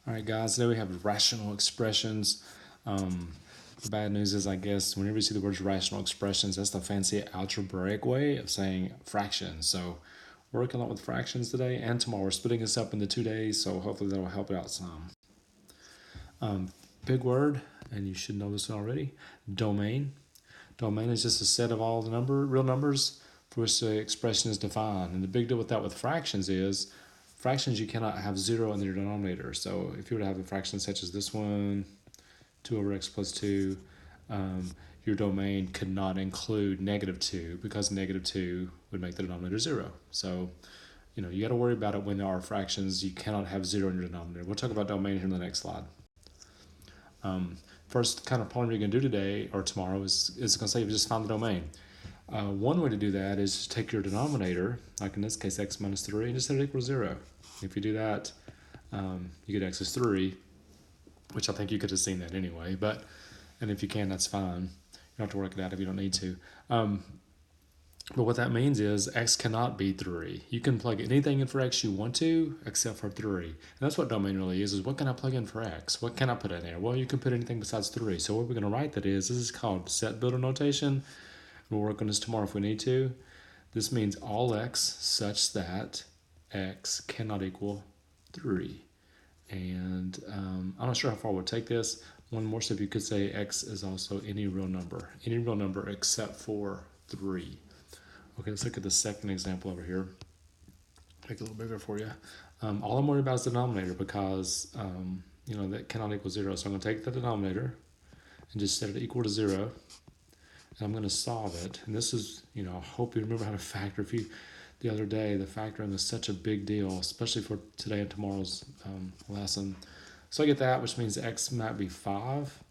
All right, guys, today we have rational expressions. The bad news is, I guess, whenever you see the words rational expressions, that's the fancy algebraic way of saying fractions. So we're working a lot with fractions today and tomorrow. We're splitting this up into 2 days, so hopefully that'll help out some. Big word, and you should know this already, domain. Domain is just a set of all the real numbers for which the expression is defined. And the big deal with that with fractions is, fractions you cannot have 0 in your denominator. So if you were to have a fraction such as this one, 2 over x plus 2, your domain could not include -2 because -2 would make the denominator 0. So, you got to worry about it when there are fractions. You cannot have 0 in your denominator. We'll talk about domain here in the next slide. First kind of problem you're going to do today or tomorrow is going to say you just find the domain. One way to do that is to take your denominator, like in this case x minus 3, and just set it equal to 0. If you do that, you get x is 3, which I think you could have seen that anyway, and if you can, that's fine. You don't have to work it out if you don't need to. But what that means is x cannot be 3. You can plug anything in for x you want to, except for 3. And that's what domain really is what can I plug in for x? What can I put in there? Well, you can put anything besides 3. So what we're going to write that is, this is called set builder notation. We'll work on this tomorrow if we need to. This means all x such that x cannot equal 3. And I'm not sure how far we'll take this. One more step, you could say x is also any real number except for 3. Okay, let's look at the second example over here. Make it a little bigger for you. All I'm worried about is the denominator because, that cannot equal 0. So I'm going to take the denominator and just set it equal to 0. And I'm going to solve it. And this is, I hope you remember how to factor. The other day, the factoring is such a big deal, especially for today and tomorrow's lesson. So I get that, which means x might be 5,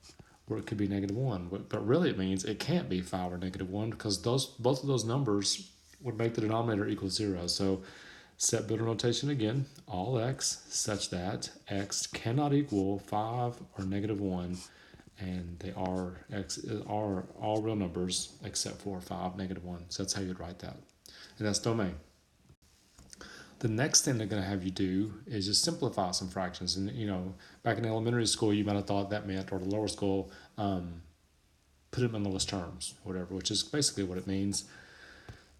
or it could be -1. But really it means it can't be 5 or -1 because both of those numbers would make the denominator equal 0. So set builder notation again, all x such that x cannot equal 5 or -1, and they are all real numbers except for 5, -1. So that's how you'd write that. And that's domain. The next thing they're going to have you do is just simplify some fractions. And, back in elementary school, you might have thought that meant, or the lower school, put them in lowest terms, whatever, which is basically what it means.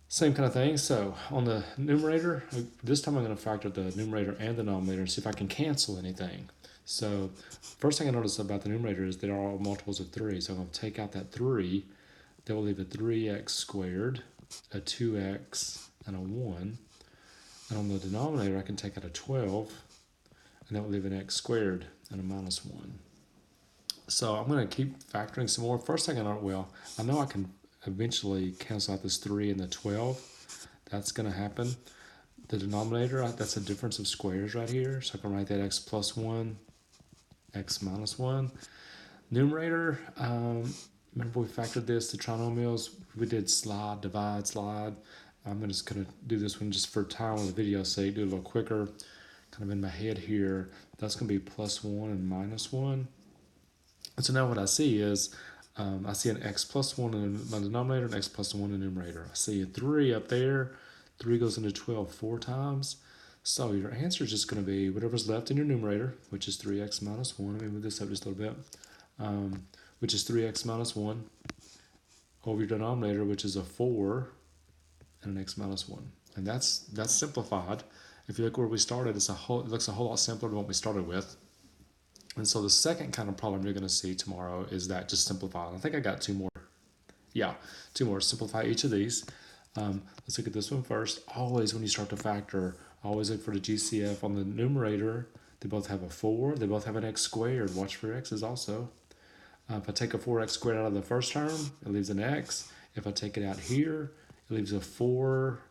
Same kind of thing. So on the numerator, this time I'm going to factor the numerator and the denominator and see if I can cancel anything. So first thing I notice about the numerator is they're all multiples of 3. So I'm going to take out that 3. That will leave a 3x squared, a 2x, and a 1. And on the denominator, I can take out a 12, and that will leave an x squared and a -1. So I'm going to keep factoring some more. First thing I know I can eventually cancel out this 3 and the 12. That's going to happen. The denominator, that's a difference of squares right here. So I can write that x plus 1, x minus 1. Numerator, remember we factored this to trinomials. We did slide, divide, slide. I'm just going to do this one just for time on the video's sake, do it a little quicker, kind of in my head here. That's going to be +1 and -1. And so now what I see is, I see an x plus 1 in my denominator and x plus 1 in the numerator. I see a 3 up there. 3 goes into 12 4 times. So your answer is just going to be whatever's left in your numerator, which is 3x minus 1. Let me move this up just a little bit. Which is 3x minus 1, over your denominator, which is a 4, and an x minus 1. And that's simplified. If you look where we started, it looks a whole lot simpler than what we started with. And so the second kind of problem you're going to see tomorrow is that just simplify. I think I got 2 more. Yeah, 2 more. Simplify each of these. Let's look at this one first. Always when you start to factor, always look for the GCF on the numerator. They both have a 4. They both have an x squared. Watch for x's also. If I take a 4x squared out of the first term, it leaves an x. If I take it out here, it leaves a 4.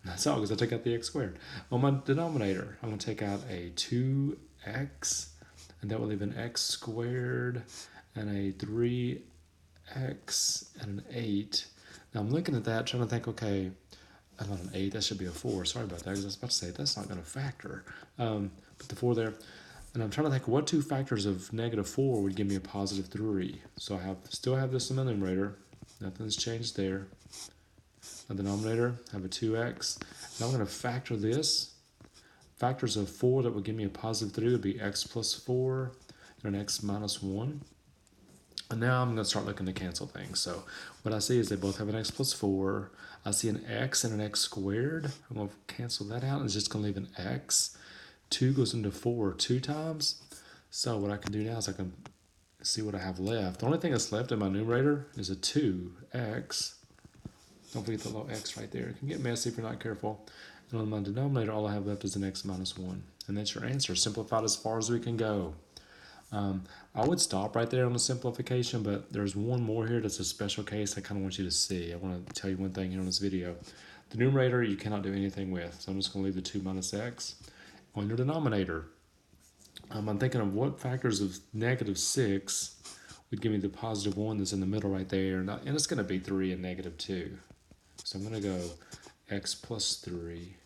That's all, because I took out the x squared. On my denominator, I'm going to take out a 2x, and that will leave an x squared, and a 3x, and an 8. Now I'm looking at that, trying to think, okay, I'm not an 8, that should be a 4. Sorry about that, because I was about to say, that's not going to factor. Put the 4 there. And I'm trying to think what 2 factors of -4 would give me a +3. So I still have this in my numerator. Nothing's changed there. The denominator, I have a 2x. Now I'm going to factor this. factors of 4 that would give me a positive 3 would be x plus 4 and an x minus 1. And now I'm going to start looking to cancel things. So what I see is they both have an x plus 4. I see an x and an x squared. I'm going to cancel that out. It's just going to leave an x. 2 goes into 4 2 times. So what I can do now is I can see what I have left. The only thing that's left in my numerator is a 2x. Don't forget the little x right there. It can get messy if you're not careful. And on my denominator, all I have left is an x minus 1. And that's your answer, simplified as far as we can go. I would stop right there on the simplification, but there's one more here that's a special case I kind of want you to see. I want to tell you one thing here on this video. The numerator you cannot do anything with, so I'm just going to leave the 2 minus x. On your denominator, I'm thinking of what factors of negative 6 would give me the positive 1 that's in the middle right there, and it's going to be 3 and negative 2. So I'm going to go x plus 3,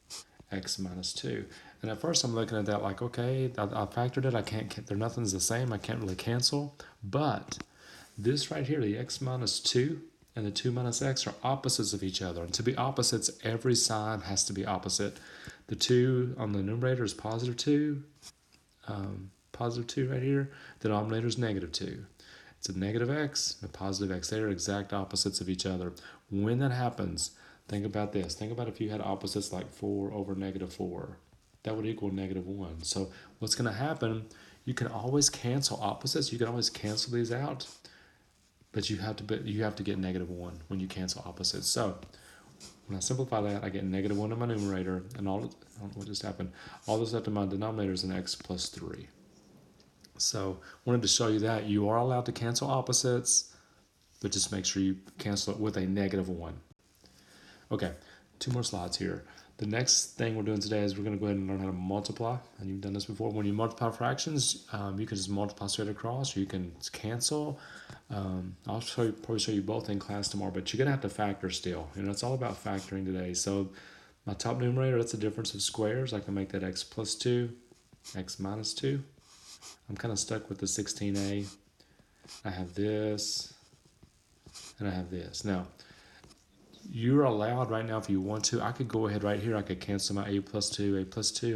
x minus 2. And at first I'm looking at that like, okay, I factored it. I can't, nothing's the same. I can't really cancel. But this right here, the x minus 2 and the 2 minus x are opposites of each other. And to be opposites, every sign has to be opposite. The 2 on the numerator is positive 2 right here. The denominator is negative 2. It's a negative x and a positive x. They are exact opposites of each other. When that happens, think about this. Think about if you had opposites like 4 over negative 4. That would equal negative 1. So what's going to happen, you can always cancel opposites. You can always cancel these out, but you have to get negative 1 when you cancel opposites. So when I simplify that, I get negative 1 in my numerator, and I don't know what just happened. All that's left in my denominator is an x plus 3. So I wanted to show you that you are allowed to cancel opposites, but just make sure you cancel it with a negative 1. Okay, 2 more slides here. The next thing we're doing today is we're going to go ahead and learn how to multiply. And you've done this before. When you multiply fractions, you can just multiply straight across, or you can cancel. I'll probably show you both in class tomorrow, but you're going to have to factor still. It's all about factoring today. So my top numerator, that's the difference of squares. I can make that x plus 2, x minus 2. I'm kind of stuck with the 16a. I have this, and I have this. Now, you're allowed right now if you want to. I could go ahead right here. I could cancel my a plus 2.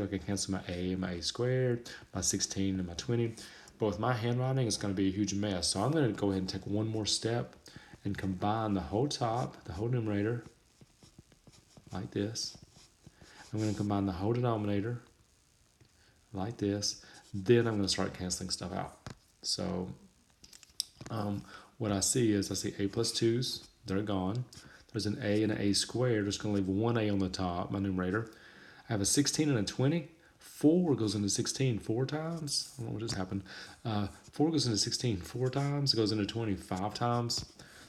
I could cancel my a and my a squared, my 16 and my 20. But with my handwriting, it's going to be a huge mess. So I'm going to go ahead and take one more step and combine the whole top, the whole numerator, like this. I'm going to combine the whole denominator, like this. Then I'm going to start canceling stuff out. So what I see is I see a plus 2's. They're gone. There's an a and an a squared. Just going to leave one a on the top, my numerator. I have a 16 and a 20. 4 goes into 16 4 times. I don't know what just happened. 4 goes into 16 4 times. It goes into 20 5 times.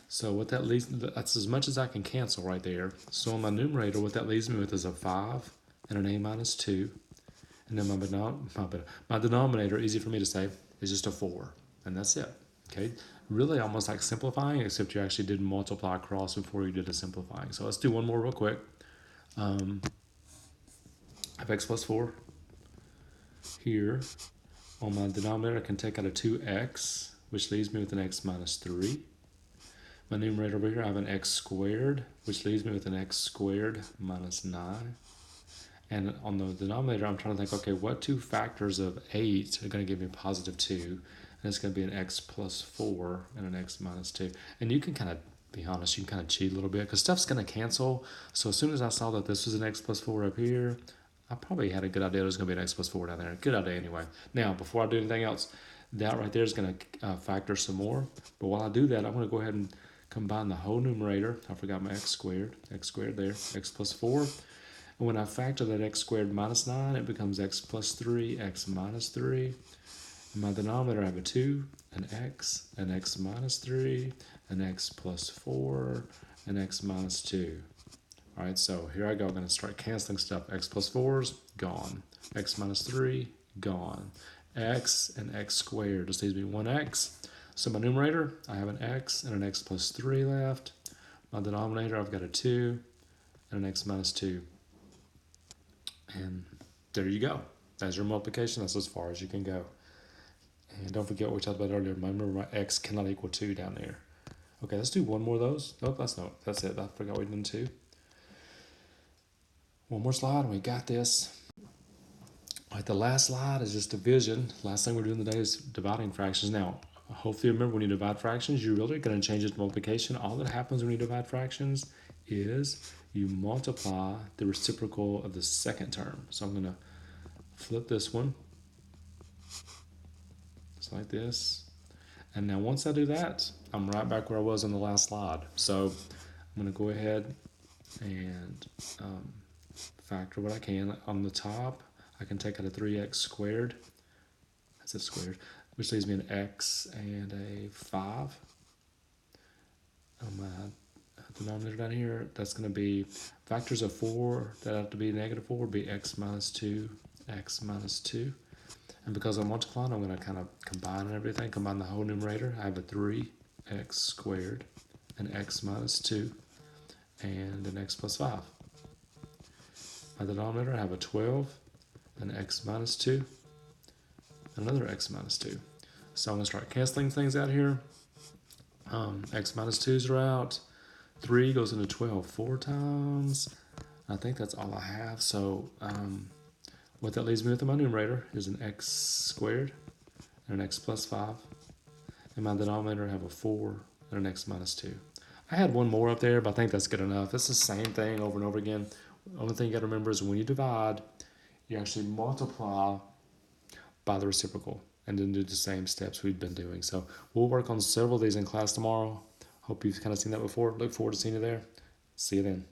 So what that leaves, that's as much as I can cancel right there. So on my numerator, what that leaves me with is a 5 and an a minus 2. And then my denominator, easy for me to say, is just a 4. And that's it. Okay, really almost like simplifying, except you actually did multiply across before you did a simplifying. So let's do one more real quick. I have x plus 4 here. On my denominator, I can take out a 2x, which leaves me with an x minus 3. My numerator over here, I have an x squared, which leaves me with an x squared minus 9. And on the denominator, I'm trying to think, okay, what 2 factors of 8 are going to give me a positive 2? And it's going to be an x plus 4 and an x minus 2. And you can kind of, be honest, you can kind of cheat a little bit because stuff's going to cancel. So as soon as I saw that this was an x plus 4 up here, I probably had a good idea there's going to be an x plus 4 down there. Good idea anyway. Now, before I do anything else, that right there is going to factor some more. But while I do that, I'm going to go ahead and combine the whole numerator. I forgot my x squared there, x plus 4. And when I factor that x squared minus 9, it becomes x plus 3, x minus 3. In my denominator, I have a 2, an x minus 3, an x plus 4, an x minus 2. All right, so here I go. I'm going to start canceling stuff. X plus 4's gone. X minus 3, gone. X and x squared just leaves me 1x. So my numerator, I have an x and an x plus 3 left. My denominator, I've got a 2 and an x minus 2. And there you go. That's your multiplication. That's as far as you can go. And don't forget what we talked about earlier. Remember, my x cannot equal 2 down there. Okay, let's do one more of those. Nope, that's it. I forgot we did 2. One more slide, and we got this. All right, the last slide is just division. Last thing we're doing today is dividing fractions. Now, hopefully remember when you divide fractions, you're really going to change it to multiplication. All that happens when you divide fractions is you multiply the reciprocal of the second term. So I'm going to flip this one, just like this. And now once I do that, I'm right back where I was on the last slide. So I'm going to go ahead and factor what I can. On the top, I can take out a 3x squared. That's it squared, which leaves me an x and a 5. On my denominator down here, that's going to be factors of 4 that have to be negative 4 would be x minus 2, x minus 2. And because I'm multiplying, I'm going to kind of combine everything, combine the whole numerator. I have a 3x squared, an x minus 2, and an x plus 5. My denominator, I have a 12, an x minus 2, another x minus 2. So I'm going to start canceling things out here. X minus 2's are out. 3 goes into 12 4 times. I think that's all I have. So what that leaves me with in my numerator is an x squared and an x plus 5. In my denominator, I have a 4 and an x minus 2. I had one more up there, but I think that's good enough. It's the same thing over and over again. The only thing you got to remember is when you divide, you actually multiply by the reciprocal and then do the same steps we've been doing. So we'll work on several of these in class tomorrow. Hope you've kind of seen that before. Look forward to seeing you there. See you then.